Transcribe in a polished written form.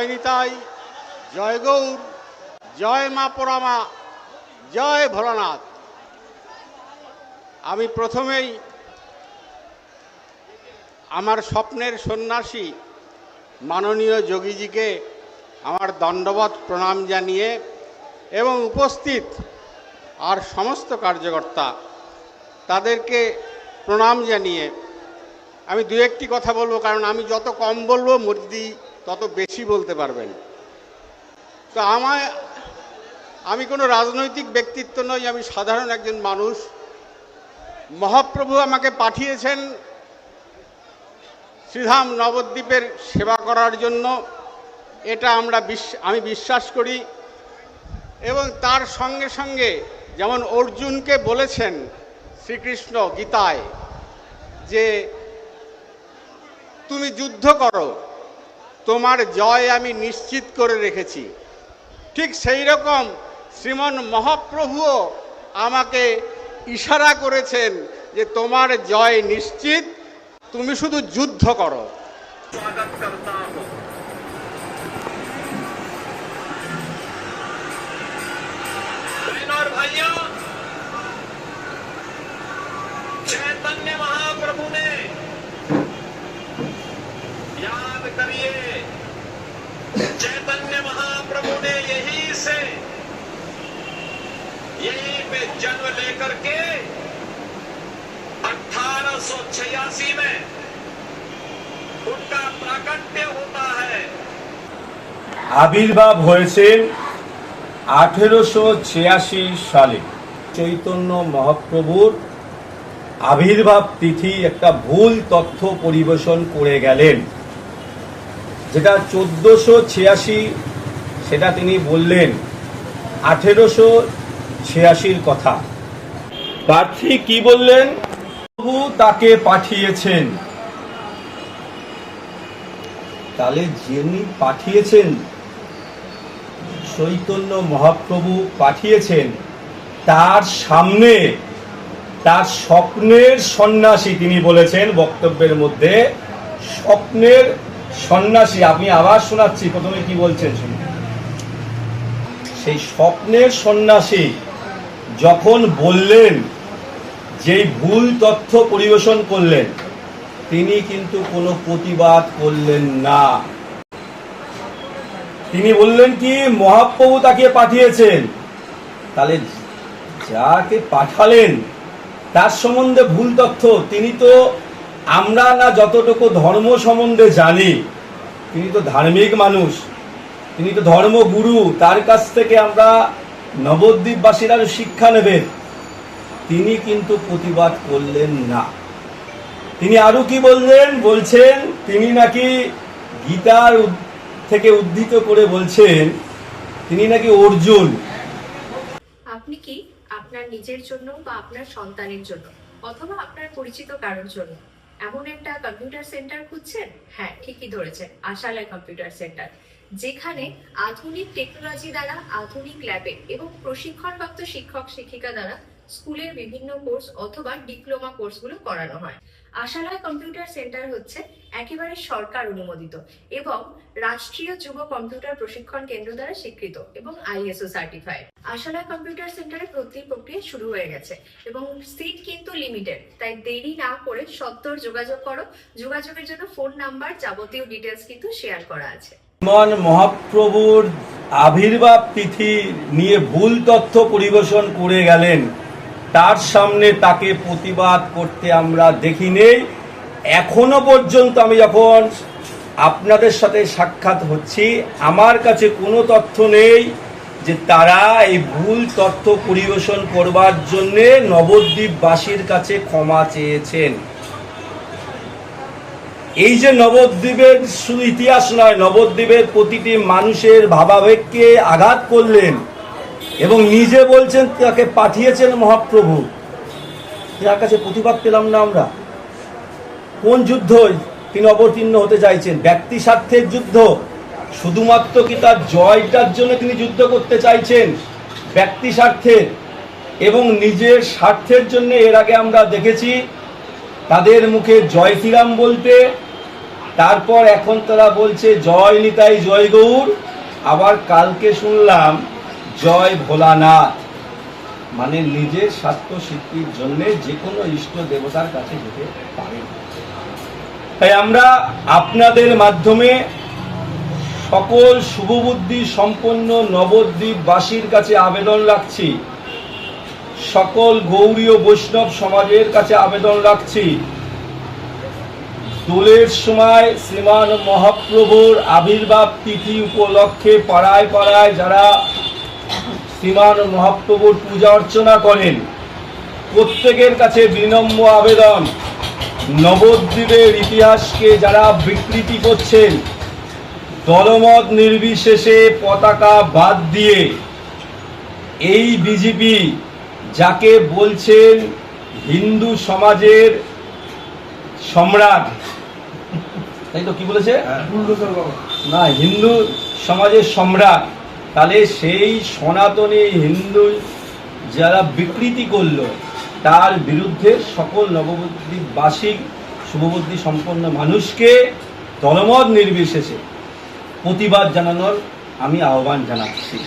জয় নিতাই, জয় গৌর, জয় মা পোড়ামা, জয় ভোলানাথ। আমি প্রথমেই আমার স্বপ্নের সন্ন্যাসী মাননীয় যোগীজিকে আমার দণ্ডবত প্রণাম জানিয়ে এবং উপস্থিত আর সমস্ত কার্যকর্তা তাদেরকে প্রণাম জানিয়ে আমি দু একটি কথা বলবো, কারণ আমি যত কম বলবো মুর্দি তত বেশি বলতে পারবেন। তো আমি কোনো রাজনৈতিক ব্যক্তিত্ব নই, আমি সাধারণ একজন মানুষ। মহাপ্রভু আমাকে পাঠিয়েছেন শ্রীধাম নবদ্বীপের সেবা করার জন্য, এটা আমি বিশ্বাস করি। এবং তার সঙ্গে সঙ্গে যেমন অর্জুনকে বলেছেন শ্রীকৃষ্ণ গীতায় যে তুমি যুদ্ধ করো, তোমার জয় আমি নিশ্চিত করে রেখেছি, ঠিক সেই রকম শ্রীমন মহাপ্রভুও আমাকে ইশারা করেছেন যে তোমার জয় নিশ্চিত, তুমি শুধু যুদ্ধ করো। স্বাগত করতা হুঁ। बहनों और भाइयों, चैतन्य महाप्रभु ने याद करिए, चैतन्य महाप्रभु ने यहीं पे जन्म लेकर के 1886 में उनका प्राकट्य होता है। আবির্ভাব হয়েছেন 1886 সালে। চৈতন্য মহাপ্রভুর আবির্ভাব তিথি একটা ভুল তথ্য পরিবেশন করে গেলেন, যেটা 1486 সেটা তিনি বললেন 1886 কথা। প্রার্থী কি বললেন? প্রভু তাকে পাঠিয়েছেন। তাহলে যিনি পাঠিয়েছেন, চৈতন্য মহাপ্রভু পাঠিয়েছেন, তার সামনে তার স্বপ্নের সন্ন্যাসী, তিনি বলেছেন বক্তব্যের মধ্যে স্বপ্নের সন্ন্যাসী। আমি আবার শোনাচ্ছি, প্রথমে কি বলছেন শুনুন। সেই স্বপ্নের সন্ন্যাসী যখন বললেন, যেই ভুল তথ্য পরিবেশন করলেন, তিনি কিন্তু কোনো প্রতিবাদ করলেন না। তিনি বললেন কি, মহাপ্রভু তাকে পাঠিয়েছেন। তাহলে যাকে পাঠালেন তার সম্বন্ধে ভুল তথ্য, তিনি তো, আমরা না যতটুকু ধর্ম সম্বন্ধে জানি, তিনি তো ধার্মিক মানুষ, তিনি তো ধর্মগুরু, তার কাছ থেকে আমরা নবদ্বীপবাসীরা শিক্ষা নেবেন। তিনি কিন্তু প্রতিবাদ করলেন না। তিনি আরো কি বললেন? বলছেন তিনি নাকি গীতার থেকে উদ্ধৃত করে বলছেন তিনি নাকি অর্জুন। আপনি কি আপনার নিজের জন্য বা আপনার সন্তানের জন্য অথবা আপনার পরিচিত কারোর জন্য এমন একটা কম্পিউটার সেন্টার খুঁজছেন? হ্যাঁ, ঠিকই ধরেছেন, আশালয় কম্পিউটার সেন্টার, যেখানে আধুনিক টেকনোলজি দ্বারা আধুনিক ল্যাবে এবং প্রশিক্ষণপ্রাপ্ত শিক্ষক শিক্ষিকা দ্বারা স্কুলের বিভিন্ন কোর্স অথবা ডিপ্লোমা কোর্সগুলো করানো হয়। আশালয় কম্পিউটার সেন্টার হচ্ছে একেবারে সরকার অনুমোদিত এবং রাষ্ট্রীয় যুব কম্পিউটার প্রশিক্ষণ কেন্দ্র দ্বারা স্বীকৃত এবং ISO সার্টিফাইড। আশালয় কম্পিউটার সেন্টারে ভর্তি প্রক্রিয়া শুরু হয়ে গেছে এবং সিট কিন্তু লিমিটেড, তাই দেরি না করে সত্বর যোগাযোগ করো। যোগাযোগের জন্য ফোন নাম্বার, যাবতীয় ডিটেলস কিন্তু শেয়ার করা আছে। মহাপ্রভুর আবির্ভাব তিথি নিয়ে ভুল তথ্য পরিবেশন করে গেলেন, তার সামনে তাকে প্রতিবাদ করতে আমরা দেখি নেই। এখনো পর্যন্ত আমি যখন আপনাদের সাথে সাক্ষাৎ হচ্ছি, আমার কাছে কোনো তথ্য নেই যে তারা এই ভুল তথ্য পরিবেশন করবার জন্য নবদ্বীপবাসীর কাছে ক্ষমা চেয়েছেন। এই যে নবদ্বীপের শুধু ইতিহাস নয়, নবদ্বীপের প্রতিটি মানুষের ভাবাবেগকে আঘাত করলেন এবং নিজে বলছেন তাকে পাঠিয়েছেন মহাপ্রভু। যার কাছে প্রতিবাদ পেলাম না আমরা। কোন যুদ্ধ তিনি অবতীর্ণ হতে চাইছেন? ব্যক্তি স্বার্থের যুদ্ধ? শুধুমাত্র কি তার জয়টার জন্য তিনি যুদ্ধ করতে চাইছেন? ব্যক্তি স্বার্থের এবং নিজের স্বার্থের জন্য। এর আগে আমরা দেখেছি তাদের মুখে জয় শ্রীরাম বলতে, তারপর এখন তারা বলছে জয় নিতাই জয় গৌর, আবার কালকে শুনলাম জয় ভোলানাথ। মানে নিজের স্বার্থ সিদ্ধির জন্য যে কোনো ইষ্ট দেবতার কাছে যেতে পারে। তাই আমরা আপনাদের মাধ্যমে সকল শুভবুদ্ধি সম্পন্ন নবদ্বীপবাসীর কাছে আবেদন রাখছি, সকল গৌড়ীয় বৈষ্ণব সমাজের কাছে আবেদন রাখছি, দোলের সময় শ্রীমান মহাপ্রভুর আবির্ভাব তিথি উপলক্ষে পাড়ায় পাড়ায় যারা শ্রীমান মহাপ্রভুর পূজা অর্চনা করেন, প্রত্যেকের কাছে বিনম্র আবেদন, নবদ্বীপের ইতিহাসকে যারা বিকৃতি করছেন, দলমত নির্বিশেষে পতাকা বাদ দিয়ে এই বিজেপি যাকে বলছেন হিন্দু সমাজের সম্রাট, তাই তো কি বলেছে না, হিন্দু সমাজের সম্রাট, তাহলে সেই সনাতনী হিন্দু যারা বিকৃতি করলো তার বিরুদ্ধে সকল নবদ্বীপবাসী শুভবুদ্ধি সম্পন্ন মানুষকে দলমত নির্বিশেষে প্রতিবাদ জানানোর আমি আহ্বান জানাচ্ছি।